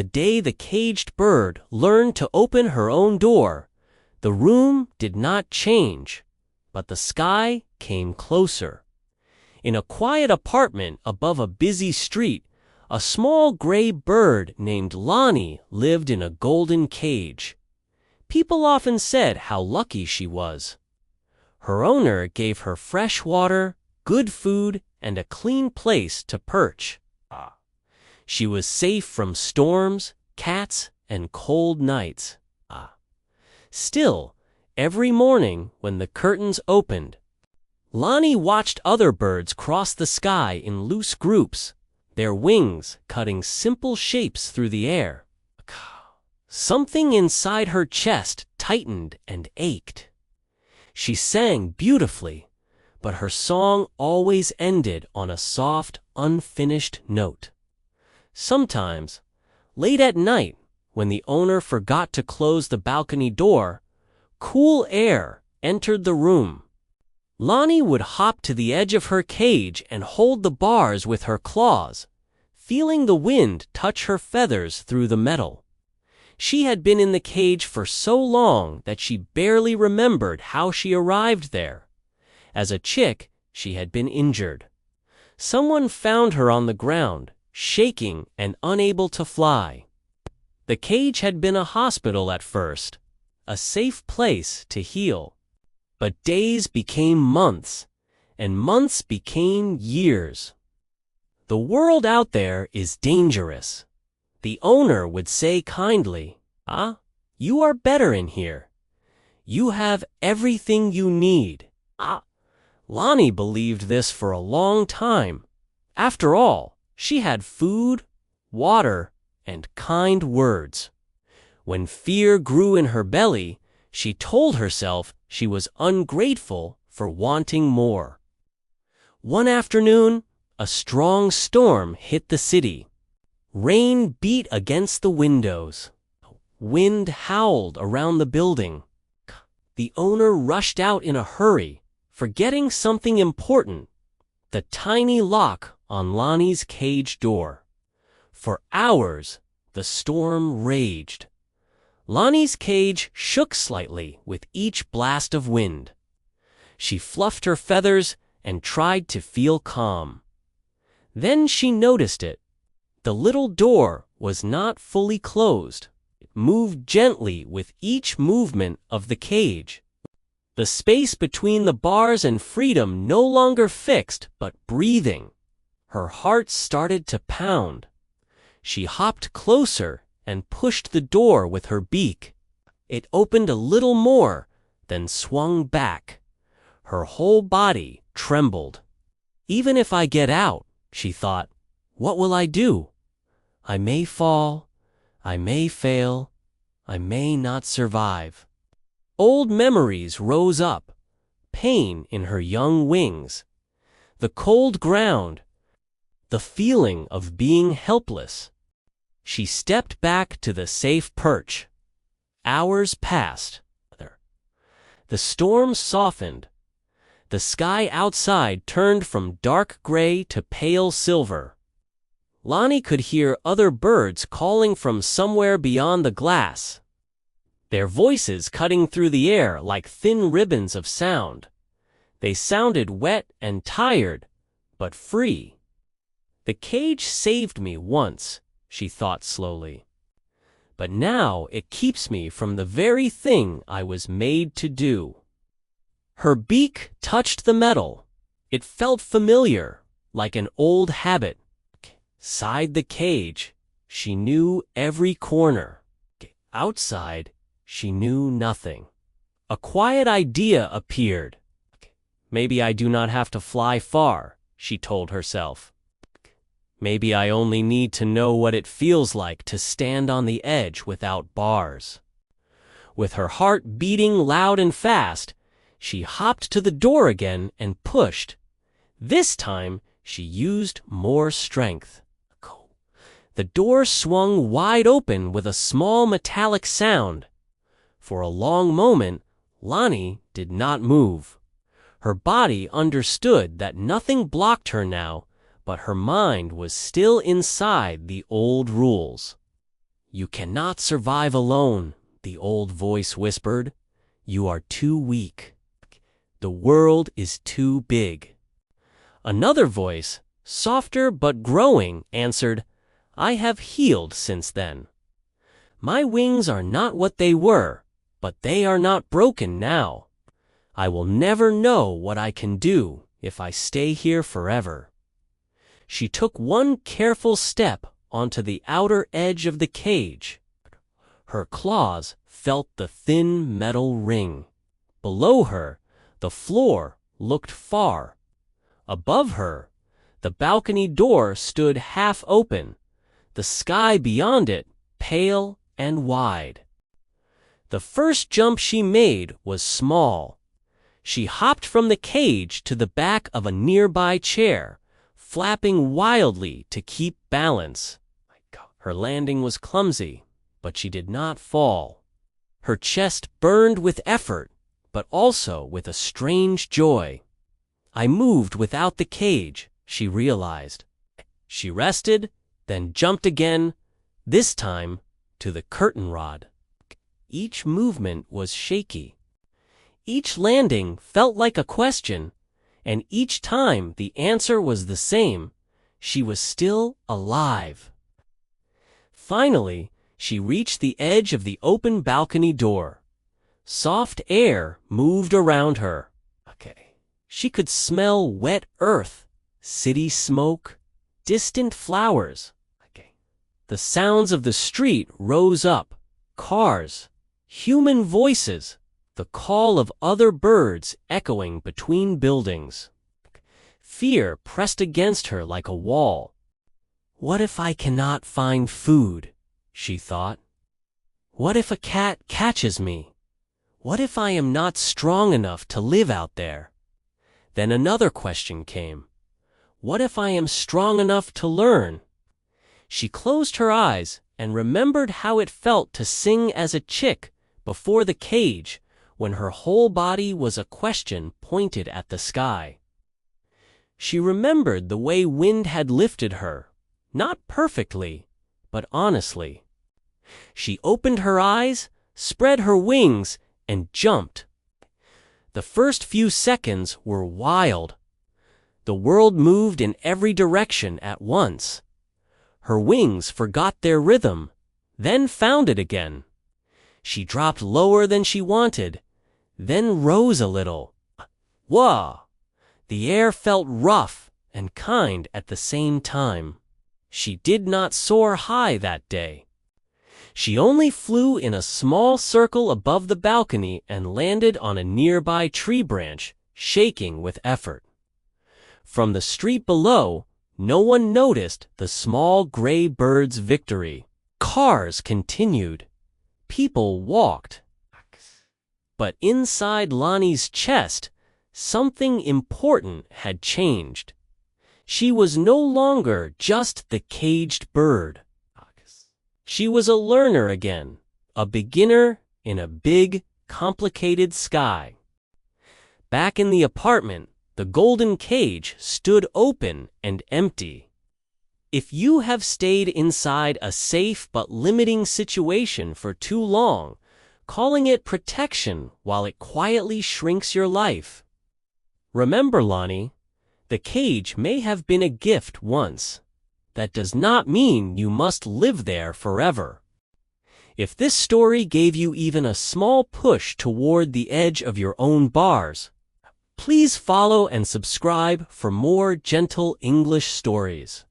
The day the caged bird learned to open her own door, the room did not change, but the sky came closer. In a quiet apartment above a busy street, a small gray bird named Lani lived in a golden cage. People often said how lucky she was. Her owner gave her fresh water, good food, and a clean place to perch. She was safe from storms, cats, and cold nights. Still, every morning when the curtains opened, Lani watched other birds cross the sky in loose groups, their wings cutting simple shapes through the air. Something inside her chest tightened and ached. She sang beautifully, but her song always ended on a soft, unfinished note. Sometimes, late at night, when the owner forgot to close the balcony door, cool air entered the room. Lani would hop to the edge of her cage and hold the bars with her claws, feeling the wind touch her feathers through the metal. She had been in the cage for so long that she barely remembered how she arrived there. As a chick, she had been injured. Someone found her on the ground, shaking and unable to fly. The cage had been a hospital at first, a safe place to heal. But days became months, and months became years. The world out there is dangerous. The owner would say kindly, "You are better in here. You have everything you need." Lani believed this for a long time. After all, she had food, water, and kind words. When fear grew in her belly, she told herself she was ungrateful for wanting more. One afternoon, a strong storm hit the city. Rain beat against the windows. Wind howled around the building. The owner rushed out in a hurry, forgetting something important: the tiny lock on Lani's cage door. For hours, the storm raged. Lani's cage shook slightly with each blast of wind. She fluffed her feathers and tried to feel calm. Then she noticed it. The little door was not fully closed. It moved gently with each movement of the cage. The space between the bars and freedom no longer fixed but breathing. Her heart started to pound. She hopped closer and pushed the door with her beak. It opened a little more, then swung back. Her whole body trembled. "Even if I get out," she thought, "what will I do? I may fall, I may fail, I may not survive." Old memories rose up, pain in her young wings, the cold ground, the feeling of being helpless. She stepped back to the safe perch. Hours passed. The storm softened. The sky outside turned from dark gray to pale silver. Lani could hear other birds calling from somewhere beyond the glass, their voices cutting through the air like thin ribbons of sound. They sounded wet and tired, but free. "The cage saved me once," she thought slowly. "But now it keeps me from the very thing I was made to do." Her beak touched the metal. It felt familiar, like an old habit. Inside the cage, she knew every corner. Outside, she knew nothing. A quiet idea appeared. "Maybe I do not have to fly far," she told herself. "Maybe I only need to know what it feels like to stand on the edge without bars." With her heart beating loud and fast, she hopped to the door again and pushed. This time, she used more strength. The door swung wide open with a small metallic sound. For a long moment, Lani did not move. Her body understood that nothing blocked her now, but her mind was still inside the old rules. "You cannot survive alone," the old voice whispered. "You are too weak. The world is too big." Another voice, softer but growing, answered, "I have healed since then. My wings are not what they were, but they are not broken now. I will never know what I can do if I stay here forever." She took one careful step onto the outer edge of the cage. Her claws felt the thin metal ring. Below her, the floor looked far. Above her, the balcony door stood half open, the sky beyond it pale and wide. The first jump she made was small. She hopped from the cage to the back of a nearby chair, flapping wildly to keep balance. Her landing was clumsy, but she did not fall. Her chest burned with effort, but also with a strange joy. "I moved without the cage," she realized. She rested, then jumped again, this time to the curtain rod. Each movement was shaky. Each landing felt like a question, and each time the answer was the same: she was still alive. Finally, she reached the edge of the open balcony door. Soft air moved around her. She could smell wet earth, city smoke, distant flowers. The sounds of the street rose up: cars, human voices, the call of other birds echoing between buildings. Fear pressed against her like a wall. "What if I cannot find food?" she thought. "What if a cat catches me? What if I am not strong enough to live out there?" Then another question came. "What if I am strong enough to learn?" She closed her eyes and remembered how it felt to sing as a chick before the cage, when her whole body was a question pointed at the sky. She remembered the way wind had lifted her, not perfectly, but honestly. She opened her eyes, spread her wings, and jumped. The first few seconds were wild. The world moved in every direction at once. Her wings forgot their rhythm, then found it again. She dropped lower than she wanted, then rose a little. Whoa! The air felt rough and kind at the same time. She did not soar high that day. She only flew in a small circle above the balcony and landed on a nearby tree branch, shaking with effort. From the street below, no one noticed the small gray bird's victory. Cars continued. People walked. But inside Lani's chest, something important had changed. She was no longer just the caged bird. She was a learner again, a beginner in a big, complicated sky. Back in the apartment, the golden cage stood open and empty. If you have stayed inside a safe but limiting situation for too long, calling it protection while it quietly shrinks your life. Remember, Lani, the cage may have been a gift once. That does not mean you must live there forever. If this story gave you even a small push toward the edge of your own bars, please follow and subscribe for more gentle English stories.